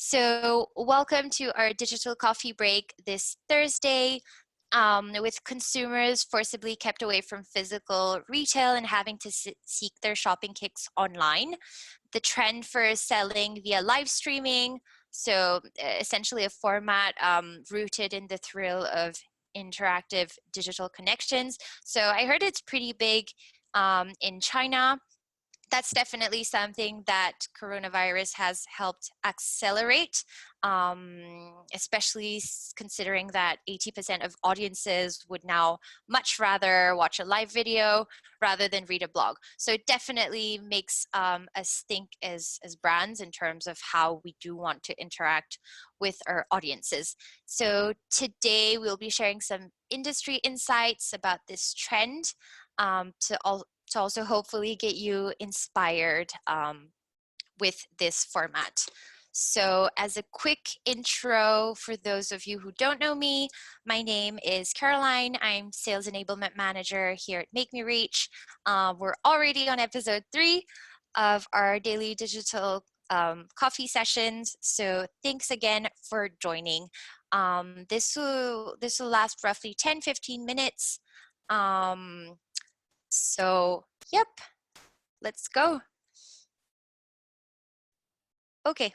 So welcome to our digital coffee break this Thursday. With consumers forcibly kept away from physical retail and having to seek their shopping kicks online, the trend for selling via live streaming, so essentially a format rooted in the thrill of interactive digital connections. So I heard it's pretty big in China. That's definitely something that coronavirus has helped accelerate, especially considering that 80% of audiences would now much rather watch a live video rather than read a blog. So it definitely makes us think as brands in terms of how we do want to interact with our audiences. So today we'll be sharing some industry insights about this trend to also hopefully get you inspired with this format. So as a quick intro for those of you who don't know me, my name is Caroline. I'm Sales Enablement Manager here at Make Me Reach. We're already on episode 3 of our daily digital coffee sessions. So thanks again for joining. This will last roughly 10-15 minutes. So, yep, let's go. Okay,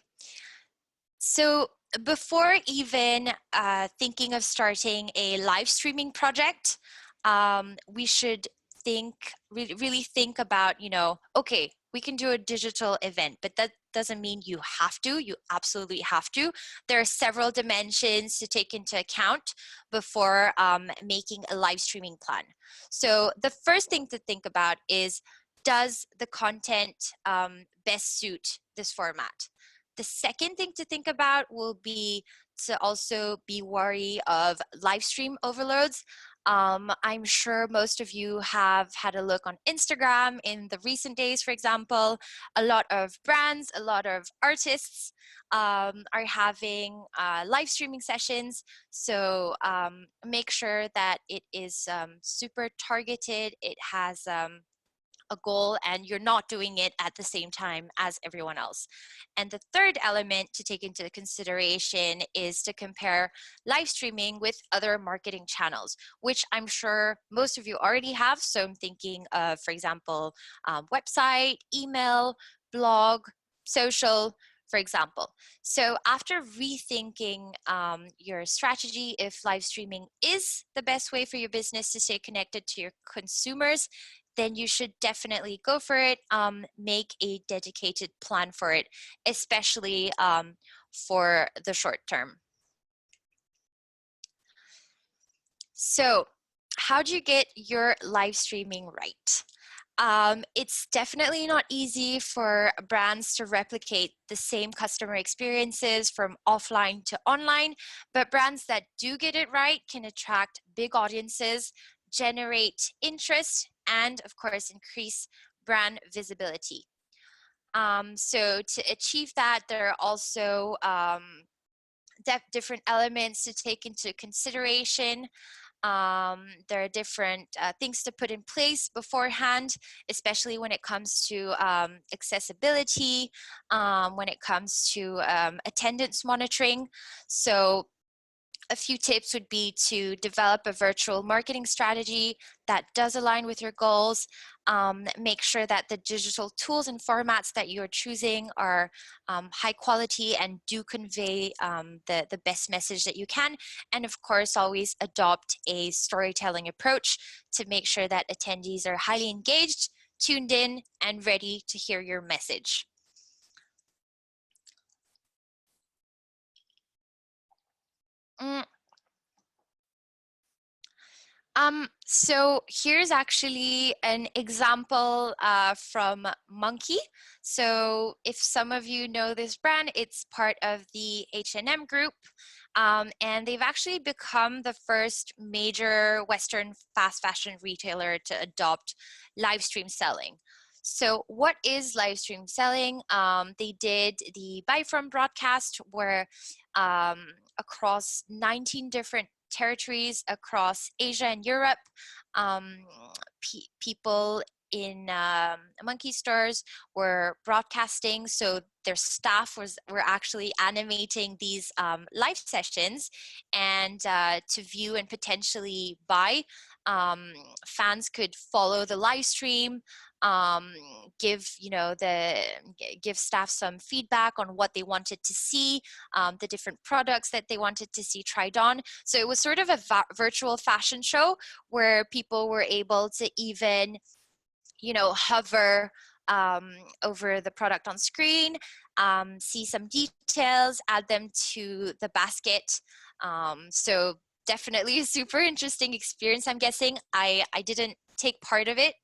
so before even thinking of starting a live streaming project, we should really think about, okay, we can do a digital event, but that doesn't mean you have to. You absolutely have to. There are several dimensions to take into account before making a live streaming plan. So the first thing to think about is, does the content best suit this format? The second thing to think about will be to also be wary of live stream overloads. I'm sure most of you have had a look on Instagram in the recent days, for example. A lot of brands, a lot of artists are having live streaming sessions. So make sure that it is super targeted. It has a goal and you're not doing it at the same time as everyone else. And the third element to take into consideration is to compare live streaming with other marketing channels, which I'm sure most of you already have. So I'm thinking of, for example, website, email, blog, social, for example. So after rethinking your strategy, if live streaming is the best way for your business to stay connected to your consumers, then you should definitely go for it. Make a dedicated plan for it, especially for the short term. So how do you get your live streaming right? It's definitely not easy for brands to replicate the same customer experiences from offline to online, but brands that do get it right can attract big audiences, generate interest, and of course, increase brand visibility. So to achieve that, there are also different elements to take into consideration. There are different things to put in place beforehand, especially when it comes to accessibility, when it comes to attendance monitoring. So a few tips would be to develop a virtual marketing strategy that does align with your goals. Make sure that the digital tools and formats that you're choosing are high quality and do convey the best message that you can. And of course, always adopt a storytelling approach to make sure that attendees are highly engaged, tuned in, and ready to hear your message. So here's actually an example from Monkey. So if some of you know this brand, it's part of the H&M group. And they've actually become the first major Western fast fashion retailer to adopt live stream selling. So what is live stream selling? They did the Buy From broadcast where across 19 different territories across Asia and Europe, people in monkey stores were broadcasting, so their staff were actually animating these live sessions, and to view and potentially buy, fans could follow the live stream, um, give give staff some feedback on what they wanted to see, the different products that they wanted to see tried on. So it was sort of a virtual fashion show where people were able to even, hover over the product on screen, see some details, add them to the basket. So definitely a super interesting experience. I'm guessing I didn't take part in it,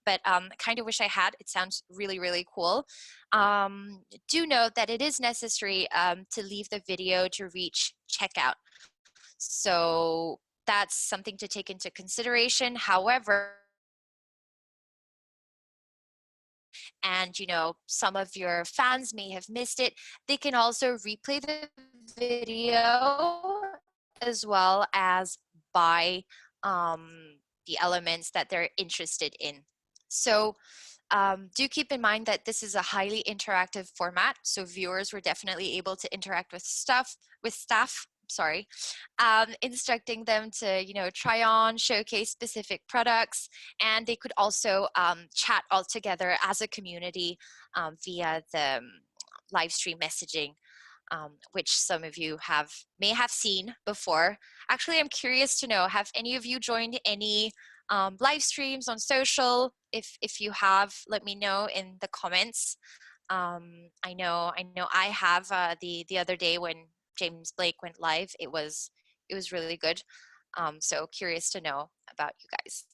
but kind of wish I had. It sounds really, really cool. Do note that it is necessary to leave the video to reach checkout. So that's something to take into consideration. However, and some of your fans may have missed it, they can also replay the video as well as buy the elements that they're interested in. So do keep in mind that this is a highly interactive format, so viewers were definitely able to interact with staff, instructing them to try on, showcase specific products, and they could also chat all together as a community via the live stream messaging, which some of you may have seen before. Actually, I'm curious to know, have any of you joined any live streams on social? If you have, let me know in the comments. I know I have the other day when James Blake went live. It was really good. So curious to know about you guys.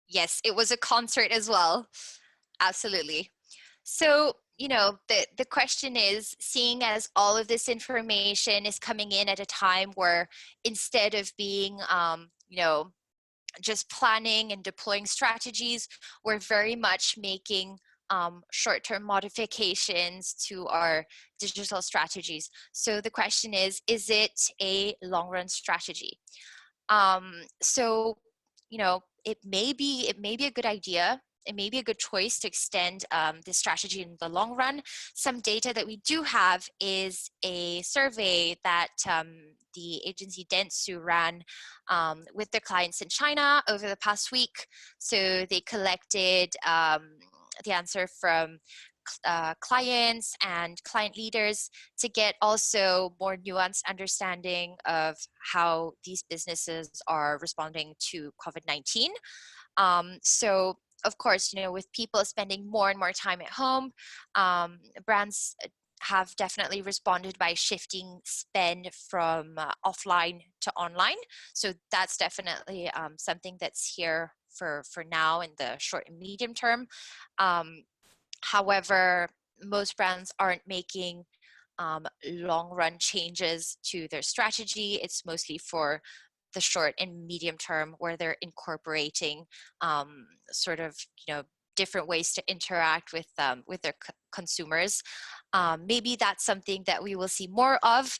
Yes, it was a concert as well. Absolutely. So, the question is, seeing as all of this information is coming in at a time where instead of being, just planning and deploying strategies, we're very much making short-term modifications to our digital strategies. So the question is it a long-run strategy? So, it may be a good idea. It may be a good choice to extend this strategy in the long run. Some data that we do have is a survey that the agency Dentsu ran with their clients in China over the past week. So they collected the answer from clients and client leaders to get also more nuanced understanding of how these businesses are responding to COVID-19. So of course, with people spending more and more time at home, brands have definitely responded by shifting spend from offline to online. So that's definitely something that's here for now in the short and medium term. However, most brands aren't making long run changes to their strategy. It's mostly for the short and medium term, where they're incorporating sort of different ways to interact with their consumers. Maybe that's something that we will see more of.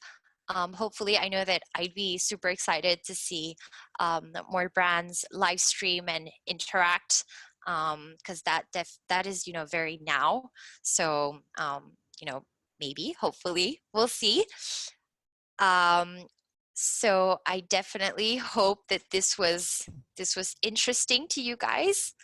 Hopefully, I know that I'd be super excited to see more brands live stream and interact, because that is very now. So maybe, hopefully, we'll see. Um, so I definitely hope that this was interesting to you guys.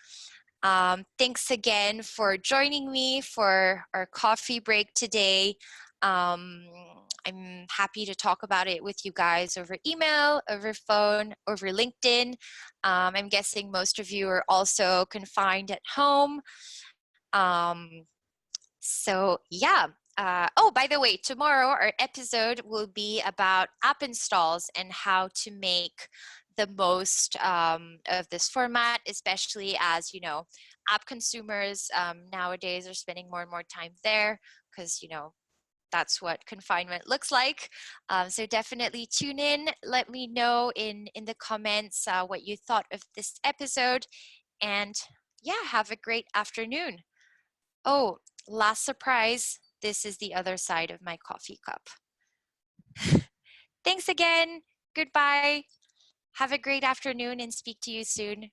Thanks again for joining me for our coffee break today. I'm happy to talk about it with you guys over email, over phone, over LinkedIn. I'm guessing most of you are also confined at home. So yeah. Oh, by the way, tomorrow our episode will be about app installs and how to make the most of this format, especially as app consumers nowadays are spending more and more time there, because that's what confinement looks like. So definitely tune in. Let me know in the comments what you thought of this episode, and yeah, have a great afternoon. Oh, last surprise, this is the other side of my coffee cup. Thanks again. goodbye. Have a great afternoon and speak to you soon.